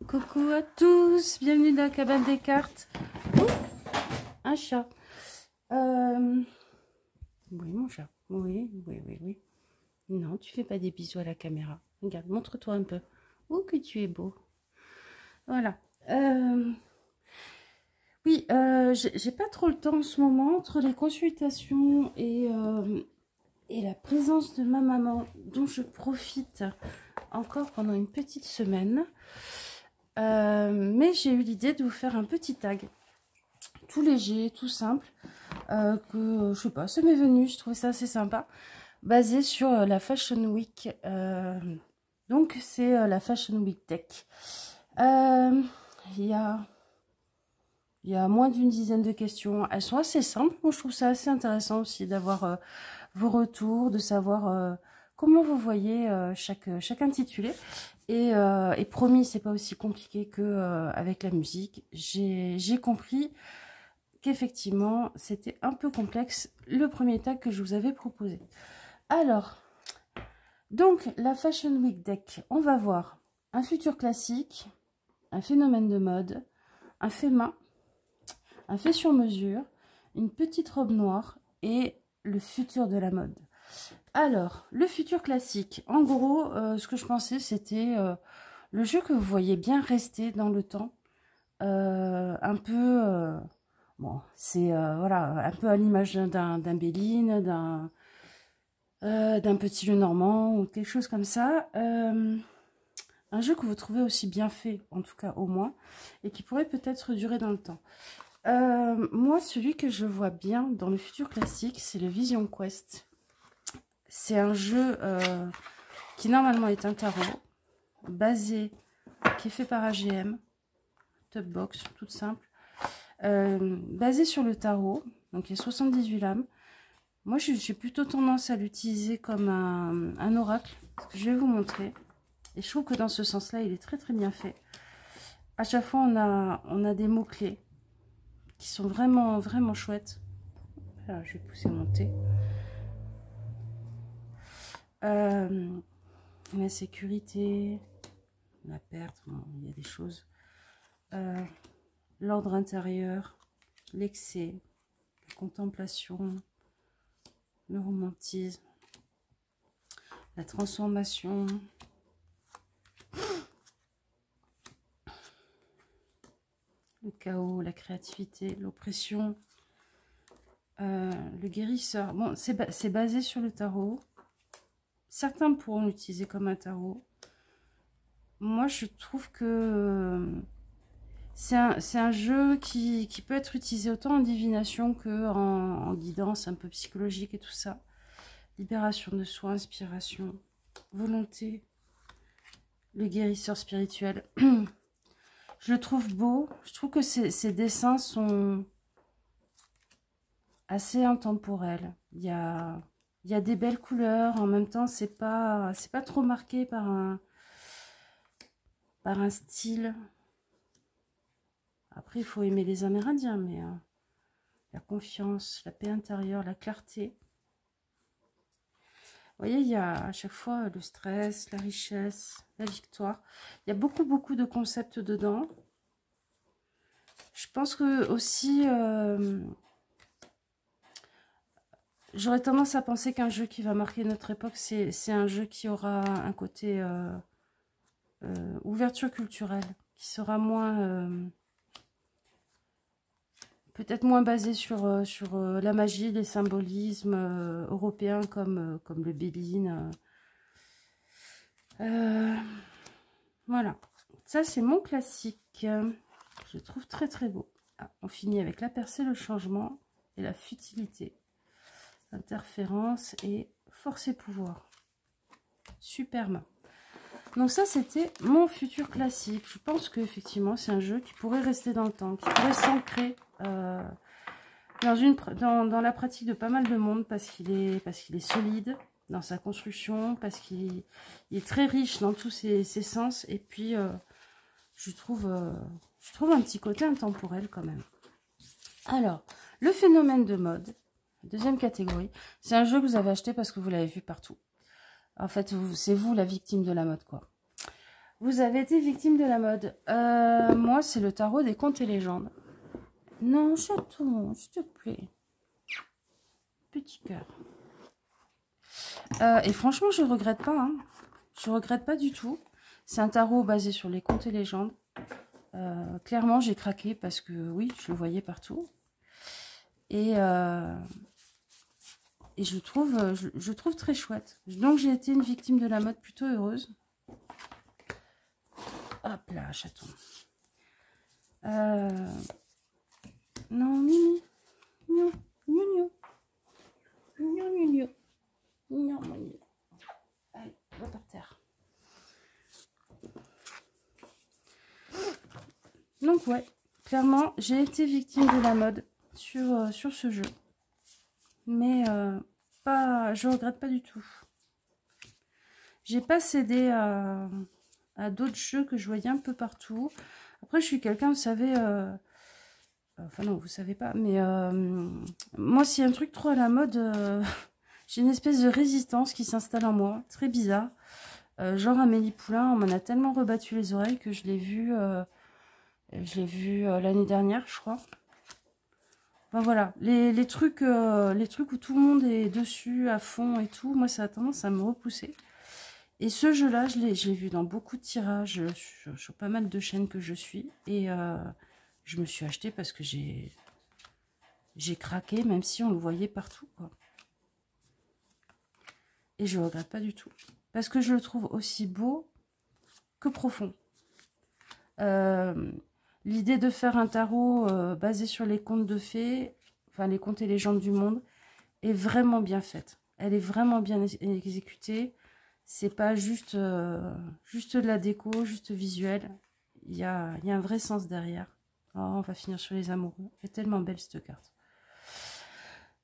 Coucou à tous, bienvenue dans la cabane des cartes. Oh, un chat. Oui, mon chat. Oui. Non, tu fais pas des bisous à la caméra. Regarde, montre-toi un peu. Oh, que tu es beau. Voilà. Oui, j'ai pas trop le temps en ce moment entre les consultations et la présence de ma maman, dont je profite encore pendant une petite semaine. Mais j'ai eu l'idée de vous faire un petit tag tout léger, tout simple, que je sais pas, ça m'est venu, je trouvais ça assez sympa, basé sur la Fashion Week. Donc c'est la Fashion Week Tech. Il y a moins d'une dizaine de questions. Elles sont assez simples. Moi, je trouve ça assez intéressant aussi d'avoir vos retours, de savoir comment vous voyez chaque intitulé. Et promis, c'est pas aussi compliqué que avec la musique. J'ai compris qu'effectivement, c'était un peu complexe le premier tag que je vous avais proposé. Alors, donc, la Fashion Week Deck, on va voir un futur classique, un phénomène de mode, un fait main, un fait sur mesure, une petite robe noire et le futur de la mode. Alors, le futur classique, en gros, ce que je pensais, c'était le jeu que vous voyez bien rester dans le temps, un peu... bon, c'est voilà, un peu à l'image d'un Béline, d'un Petit Lenormand ou quelque chose comme ça. Un jeu que vous trouvez aussi bien fait, en tout cas au moins, et qui pourrait peut-être durer dans le temps. Moi, celui que je vois bien dans le futur classique, c'est le Vision Quest. C'est un jeu qui normalement est un tarot, qui est fait par AGM, top box, toute simple, basé sur le tarot, donc il y a 78 lames. Moi, j'ai plutôt tendance à l'utiliser comme un oracle, ce que je vais vous montrer. Et je trouve que dans ce sens-là, il est très très bien fait. À chaque fois, on a des mots-clés qui sont vraiment vraiment chouettes. Alors, je vais pousser monter. La sécurité, la perte, bon, il y a des choses. L'ordre intérieur, l'excès, la contemplation, le romantisme, la transformation, le chaos, la créativité, l'oppression, le guérisseur. Bon, c'est basé sur le tarot. Certains pourront l'utiliser comme un tarot. Moi, je trouve que c'est un jeu qui peut être utilisé autant en divination qu'en guidance un peu psychologique et tout ça. Libération de soi, inspiration, volonté, le guérisseur spirituel. Je le trouve beau. Je trouve que ces dessins sont assez intemporels. Il y a des belles couleurs. En même temps, c'est pas trop marqué par un style. Après, il faut aimer les Amérindiens, mais la confiance, la paix intérieure, la clarté. Vous voyez, il y a à chaque fois le stress, la richesse, la victoire. Il y a beaucoup de concepts dedans. Je pense que aussi, j'aurais tendance à penser qu'un jeu qui va marquer notre époque, c'est un jeu qui aura un côté ouverture culturelle, qui sera moins... peut-être moins basé sur la magie, les symbolismes européens comme le Béline. Voilà. Ça, c'est mon classique. Je le trouve très très beau. Ah, on finit avec la percée, le changement et la futilité. Interférence et force et pouvoir. Superbe. Donc ça, c'était mon futur classique. Je pense qu'effectivement, c'est un jeu qui pourrait rester dans le temps, qui pourrait s'ancrer dans la pratique de pas mal de monde parce qu'il est solide dans sa construction, parce qu'il est très riche dans tous ses sens. Et puis, je trouve un petit côté intemporel quand même. Alors, le phénomène de mode, deuxième catégorie, c'est un jeu que vous avez acheté parce que vous l'avez vu partout. En fait, c'est vous la victime de la mode, quoi. Vous avez été victime de la mode. Moi, c'est le tarot des contes et légendes. Non, chaton, s'il te plaît. Petit cœur. Et franchement, je regrette pas. Hein. Je regrette pas du tout. C'est un tarot basé sur les contes et légendes. Clairement, j'ai craqué parce que oui, je le voyais partout. Et je trouve très chouette. Donc, j'ai été une victime de la mode plutôt heureuse. Hop là, chaton. Non, Mimi. Non, non, non. Non, non. Allez, va par terre. Donc, ouais, clairement, j'ai été victime de la mode sur ce jeu. Mais je regrette pas du tout. J'ai pas cédé à d'autres jeux que je voyais un peu partout. Après, je suis quelqu'un, vous savez... enfin non, vous savez pas, mais moi, s'il y a un truc trop à la mode... j'ai une espèce de résistance qui s'installe en moi, très bizarre. Genre Amélie Poulain, on m'en a tellement rebattu les oreilles que je l'ai vu l'année dernière, je crois. Enfin voilà, les trucs où tout le monde est dessus à fond et tout, moi ça a tendance à me repousser. Et ce jeu-là, je l'ai vu dans beaucoup de tirages sur pas mal de chaînes que je suis. Et je me suis acheté parce que j'ai craqué, même si on le voyait partout, quoi. Et je ne regrette pas du tout. Parce que je le trouve aussi beau que profond. L'idée de faire un tarot basé sur les contes de fées, enfin les contes et légendes du monde, est vraiment bien faite. Elle est vraiment bien exécutée. C'est pas juste de la déco, juste visuel. Il y a un vrai sens derrière. Oh, on va finir sur les amoureux. Elle est tellement belle cette carte.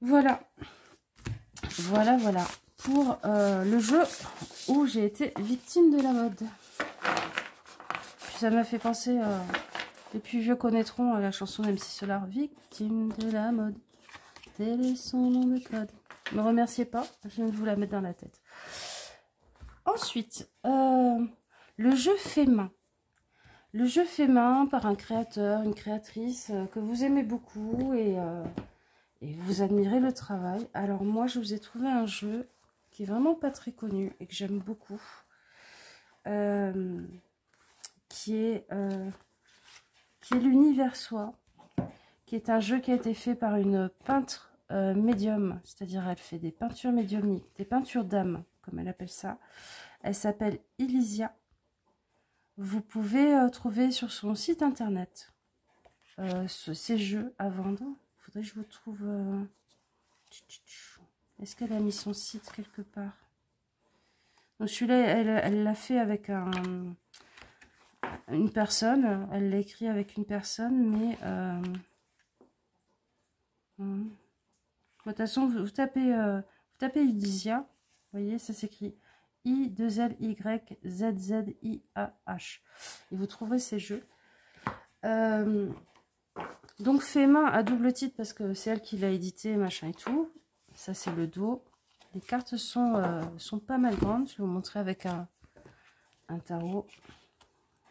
Voilà. Voilà. Pour le jeu où j'ai été victime de la mode. Puis ça m'a fait penser, les plus vieux connaîtront la chanson d'MC Solar, victime de la mode. Tel est son nom de code. Ne me remerciez pas, je viens de vous la mettre dans la tête. Ensuite, le jeu fait main. Le jeu fait main par un créateur, une créatrice que vous aimez beaucoup et vous admirez le travail. Alors moi, je vous ai trouvé un jeu qui est vraiment pas très connu et que j'aime beaucoup. Qui est l'Univers Soi, qui est un jeu qui a été fait par une peintre médium, c'est-à-dire elle fait des peintures médiumniques, des peintures d'âme, comme elle appelle ça. Elle s'appelle Elysia. Vous pouvez trouver sur son site internet ces jeux à vendre. Il faudrait que je vous trouve... Est-ce qu'elle a mis son site quelque part? Donc celui-là, elle l'a fait avec une personne. Elle l'a écrit avec une personne, mais... De toute façon, vous tapez Elysia. Vous voyez, ça s'écrit I2LYZZIAH. Et vous trouverez ces jeux. Donc, fait main à double titre parce que c'est elle qui l'a édité, machin et tout. Ça, c'est le dos. Les cartes sont pas mal grandes. Je vais vous montrer avec un tarot.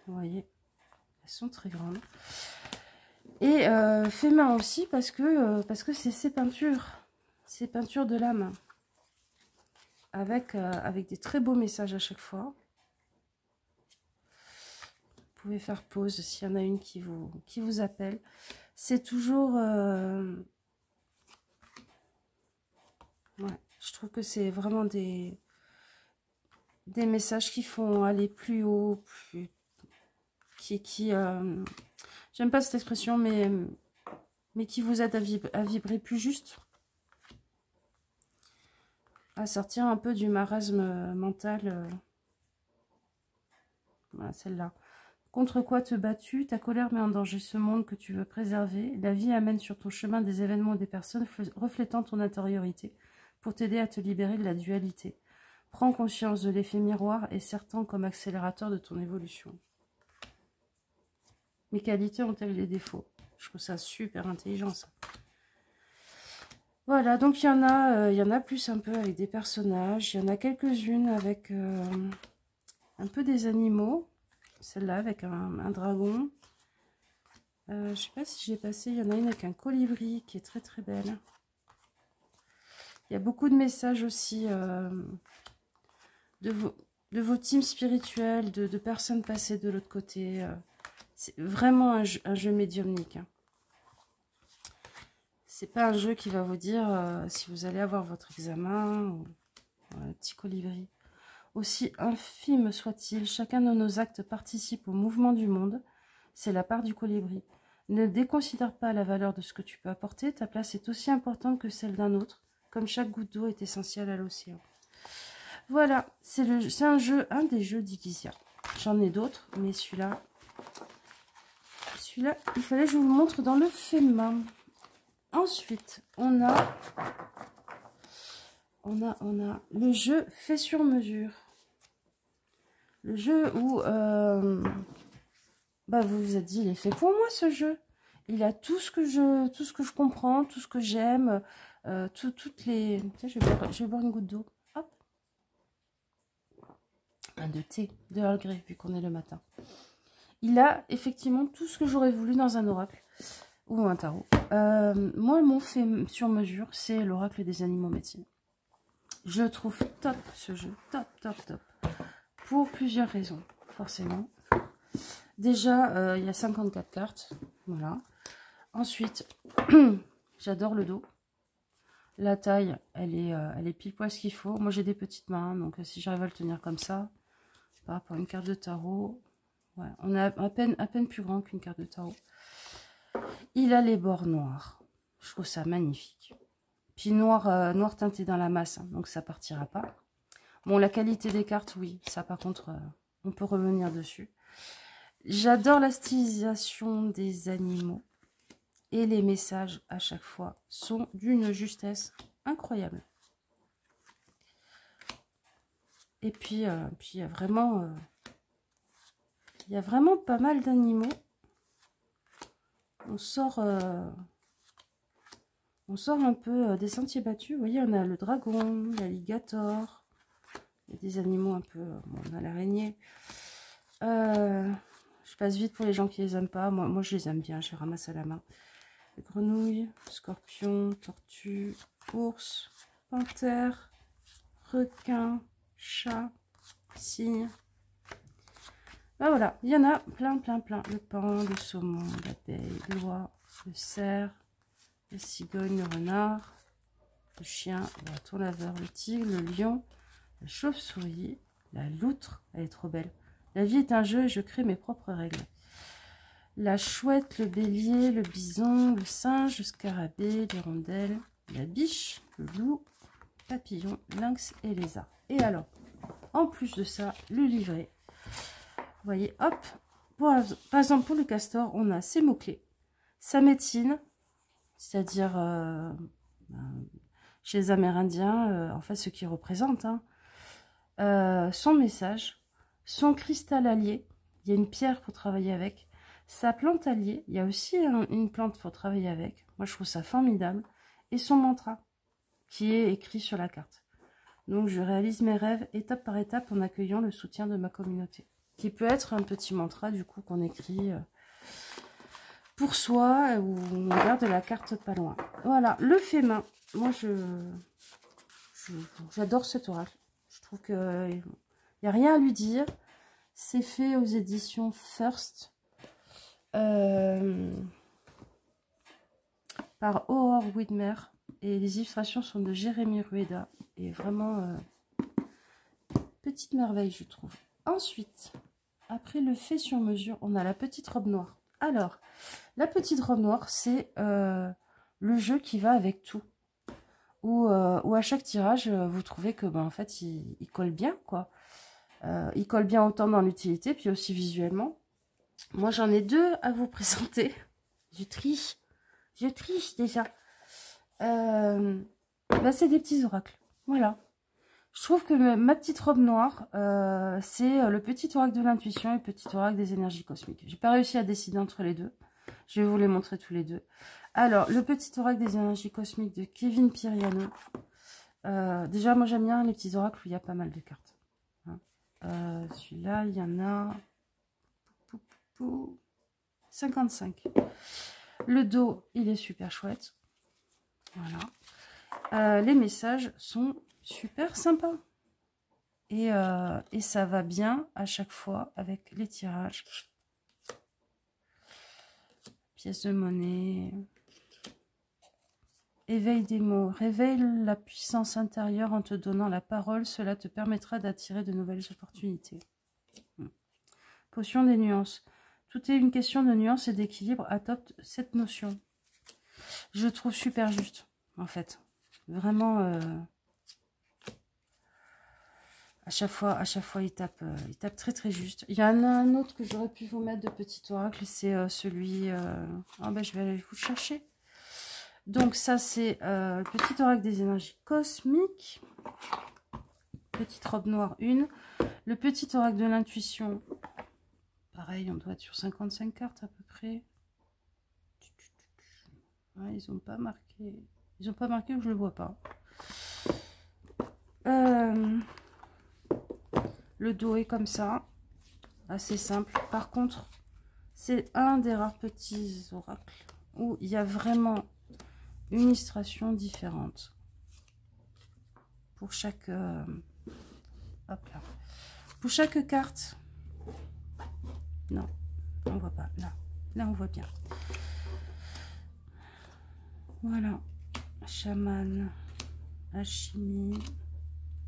Vous voyez, elles sont très grandes. Et fait main aussi parce que c'est ses peintures de l'âme. Avec des très beaux messages à chaque fois. Vous pouvez faire pause s'il y en a une qui vous appelle. C'est toujours... ouais, je trouve que c'est vraiment des messages qui font aller plus haut, j'aime pas cette expression, mais qui vous aident à vibrer plus juste. À sortir un peu du marasme mental. Voilà, celle-là. Contre quoi te bats-tu? Ta colère met en danger ce monde que tu veux préserver. La vie amène sur ton chemin des événements ou des personnes reflétant ton intériorité pour t'aider à te libérer de la dualité. Prends conscience de l'effet miroir et serre-t'en comme accélérateur de ton évolution. Mes qualités ont-elles des défauts? Je trouve ça super intelligent, ça. Voilà, donc il y en a plus un peu avec des personnages. Il y en a quelques-unes avec un peu des animaux. celle-là avec un dragon. Je sais pas si j'ai passé, il y en a une avec un colibri qui est très très belle. Il y a beaucoup de messages aussi de vos teams spirituels, de personnes passées de l'autre côté. C'est vraiment un jeu médiumnique. Hein. C'est pas un jeu qui va vous dire si vous allez avoir votre examen ou petit colibri. Aussi infime soit-il, chacun de nos actes participe au mouvement du monde. C'est la part du colibri. Ne déconsidère pas la valeur de ce que tu peux apporter. Ta place est aussi importante que celle d'un autre, comme chaque goutte d'eau est essentielle à l'océan. Voilà, c'est un des jeux d'Igizia. J'en ai d'autres, mais celui-là, il fallait que je vous le montre dans le FEMA. Ensuite, on a le jeu fait sur mesure. Le jeu où vous vous êtes dit, il est fait pour moi ce jeu. Il a tout ce que je comprends, tout ce que j'aime, toutes les. Tiens, je vais boire une goutte d'eau. Hop. Un de thé, de Earl Grey, vu qu'on est le matin. Il a effectivement tout ce que j'aurais voulu dans un oracle ou un tarot. Moi, mon fait sur mesure, c'est l'oracle des animaux médecine. Je trouve top ce jeu, top, top, top. Pour plusieurs raisons, forcément. Déjà, il y a 54 cartes, voilà. Ensuite, j'adore le dos. La taille, elle est pile poil ce qu'il faut. Moi, j'ai des petites mains, donc si j'arrive à le tenir comme ça, par rapport à une carte de tarot, ouais, on est à peine plus grand qu'une carte de tarot. Il a les bords noirs. Je trouve ça magnifique. Puis noir teinté dans la masse, hein, donc ça partira pas. Bon, la qualité des cartes, oui, ça par contre, on peut revenir dessus. J'adore la stylisation des animaux. Et les messages, à chaque fois, sont d'une justesse incroyable. Et puis, il y a vraiment pas mal d'animaux. On sort un peu des sentiers battus. Vous voyez, on a le dragon, l'alligator. Il y a des animaux un peu... bon, on a l'araignée. Je passe vite pour les gens qui les aiment pas. Moi je les aime bien, je les ramasse à la main. Grenouille, scorpion, tortue, ours, panthère, requin, chat, cygne. Ben voilà, il y en a plein. Le paon, le saumon, l'abeille, l'oie, le cerf, la cigogne, le renard, le chien, le raton laveur, le tigre, le lion, la chauve-souris, la loutre. Elle est trop belle. La vie est un jeu et je crée mes propres règles. La chouette, le bélier, le bison, le singe, le scarabée, l'hirondelle, la biche, le loup, papillon, lynx et lézard. Et alors, en plus de ça, le livret. Vous voyez, hop, par exemple pour le castor, on a ses mots-clés, sa médecine, c'est-à-dire chez les Amérindiens, en fait ce qui représente, hein, son message, son cristal allié, il y a une pierre pour travailler avec, sa plante alliée, il y a aussi une plante pour travailler avec. Moi, je trouve ça formidable. Et son mantra, qui est écrit sur la carte. Donc, je réalise mes rêves étape par étape en accueillant le soutien de ma communauté. Qui peut être un petit mantra, du coup, qu'on écrit pour soi, ou on garde la carte pas loin. Voilà, le fait main. Moi, j'adore cet oracle. Je trouve qu'il n'y a rien à lui dire. C'est fait aux éditions First. Par Aurore Widmer, et les illustrations sont de Jérémy Rueda, et vraiment petite merveille, je trouve. Ensuite, après le fait sur mesure, on a la petite robe noire. Alors, la petite robe noire, c'est le jeu qui va avec tout, où à chaque tirage, vous trouvez que en fait il colle bien, quoi. Il colle bien autant dans l'utilité, puis aussi visuellement. Moi, j'en ai deux à vous présenter. Je triche déjà. C'est des petits oracles. Voilà. Je trouve que ma petite robe noire, c'est le petit oracle de l'intuition et le petit oracle des énergies cosmiques. J'ai pas réussi à décider entre les deux. Je vais vous les montrer tous les deux. Alors, le petit oracle des énergies cosmiques de Kevin Piriano. Déjà, moi, j'aime bien les petits oracles où il y a pas mal de cartes. Hein. Celui-là, il y en a coup 55. Le dos, il est super chouette. Voilà. Les messages sont super sympas. Et ça va bien à chaque fois avec les tirages. Pièce de monnaie. Éveille des mots. Réveille la puissance intérieure en te donnant la parole. Cela te permettra d'attirer de nouvelles opportunités. Potion des nuances. Tout est une question de nuance et d'équilibre. Adopte cette notion. Je trouve super juste, en fait. Vraiment, à chaque fois, il tape très très juste. Il y en a un autre que j'aurais pu vous mettre de petit oracle. C'est celui... Ah ben, je vais aller vous le chercher. Donc ça, c'est le petit oracle des énergies cosmiques. Petite robe noire, une. Le petit oracle de l'intuition. Pareil, on doit être sur 55 cartes à peu près. Ouais, ils n'ont pas marqué. Ils n'ont pas marqué ou je ne le vois pas. Le dos est comme ça. Assez simple. Par contre, c'est un des rares petits oracles où il y a vraiment une illustration différente. Pour chaque... hop là. Pour chaque carte... Non, on voit pas. Là, on voit bien. Voilà. Chaman, alchimie,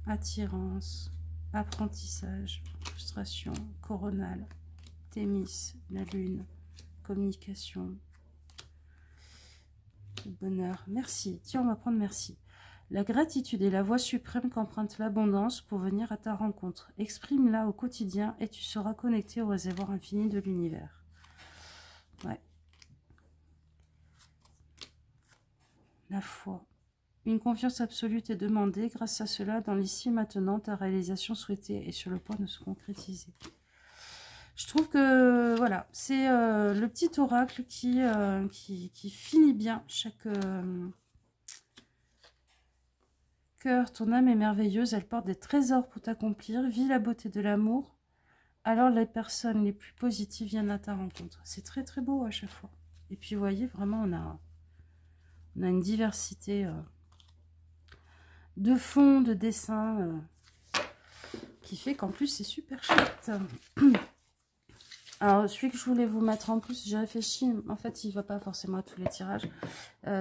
attirance, apprentissage, frustration, coronale, Thémis, la lune, communication, le bonheur. Merci. Tiens, on va prendre merci. La gratitude est la voie suprême qu'emprunte l'abondance pour venir à ta rencontre. Exprime-la au quotidien et tu seras connecté au réservoir infini de l'univers. Ouais. La foi. Une confiance absolue est demandée. Grâce à cela, dans l'ici et maintenant, ta réalisation souhaitée est sur le point de se concrétiser. Je trouve que, voilà, c'est le petit oracle qui finit bien chaque... Cœur, ton âme est merveilleuse, elle porte des trésors pour t'accomplir. Vis la beauté de l'amour. Alors les personnes les plus positives viennent à ta rencontre. C'est très très beau à chaque fois. Et puis vous voyez, vraiment, on a une diversité de fonds, de dessins, qui fait qu'en plus c'est super chouette. Alors celui que je voulais vous mettre en plus, j'ai réfléchi, en fait il ne va pas forcément à tous les tirages.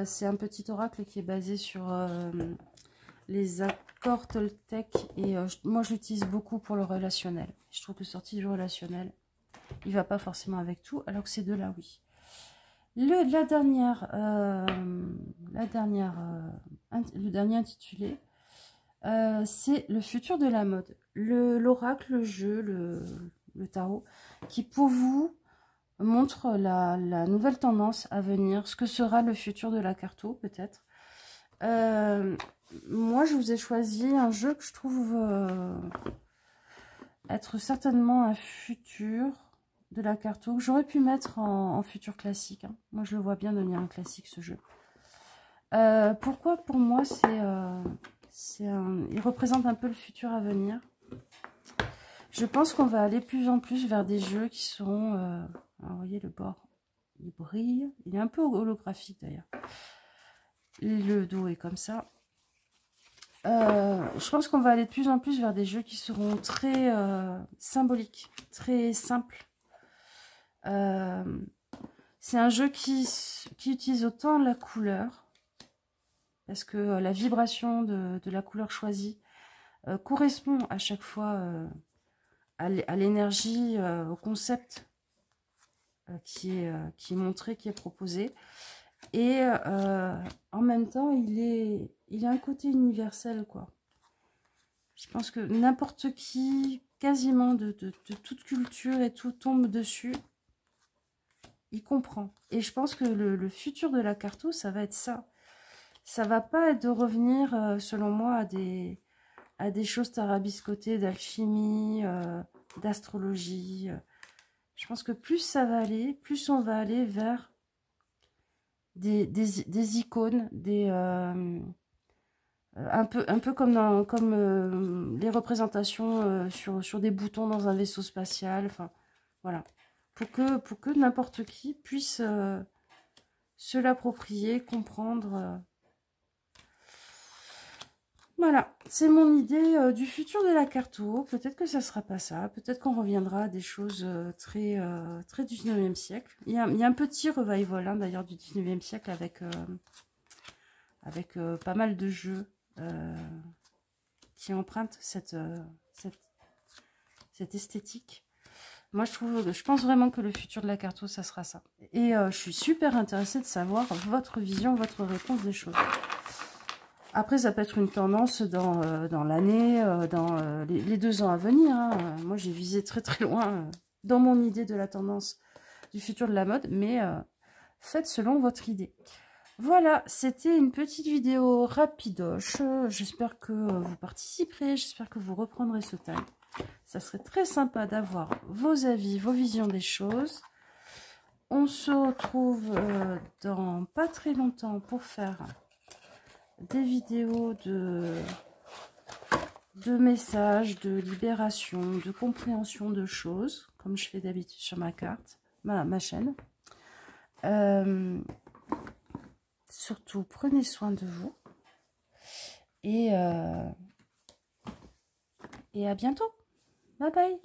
C'est un petit oracle qui est basé sur les accords Toltec et moi je l'utilise beaucoup pour le relationnel. Je trouve que sorti du relationnel, il ne va pas forcément avec tout, alors que ces deux-là, oui. Le dernier intitulé, c'est le futur de la mode. L'oracle, le jeu, le tarot, qui pour vous montre la nouvelle tendance à venir, ce que sera le futur de la carto, peut-être. Moi, je vous ai choisi un jeu que je trouve être certainement un futur de la carto, que j'aurais pu mettre en futur classique. Hein. Moi, je le vois bien devenir un classique, ce jeu. Pourquoi pour moi, il représente un peu le futur à venir. Je pense qu'on va aller de plus en plus vers des jeux qui seront... alors, vous voyez, le bord, il brille. Il est un peu holographique, d'ailleurs. Le dos est comme ça. Je pense qu'on va aller de plus en plus vers des jeux qui seront très symboliques, très simples. C'est un jeu qui utilise autant la couleur, parce que la vibration de la couleur choisie correspond à chaque fois à l'énergie, au concept qui est montré, qui est proposé. Et en même temps, il a un côté universel, quoi. Je pense que n'importe qui, quasiment de toute culture et tout, tombe dessus. Il comprend. Et je pense que le futur de la carto, ça va être ça. Ça va pas être de revenir, selon moi, à des choses tarabiscotées, d'alchimie, d'astrologie. Je pense que plus ça va aller, plus on va aller vers des icônes, un peu comme les représentations sur des boutons dans un vaisseau spatial. Enfin, voilà. pour que n'importe qui puisse se l'approprier, comprendre. Voilà, c'est mon idée du futur de la carto. Peut-être que ça sera pas ça. Peut-être qu'on reviendra à des choses très 19e siècle. Il y a un petit revival hein, d'ailleurs du 19e siècle avec pas mal de jeux qui empruntent cette esthétique. Moi, je pense vraiment que le futur de la carto, ça sera ça. Et je suis super intéressée de savoir votre vision, votre réponse des choses. Après, ça peut être une tendance dans l'année, dans les 2 ans à venir. Hein. Moi, j'ai visé très très loin dans mon idée de la tendance du futur de la mode, mais faites selon votre idée. Voilà, c'était une petite vidéo rapidoche. J'espère que vous participerez, j'espère que vous reprendrez ce time. Ça serait très sympa d'avoir vos avis, vos visions des choses. On se retrouve dans pas très longtemps pour faire des vidéos de messages, de libération, de compréhension de choses, comme je fais d'habitude sur ma carte, ma chaîne. Surtout, prenez soin de vous. Et à bientôt. Bye bye.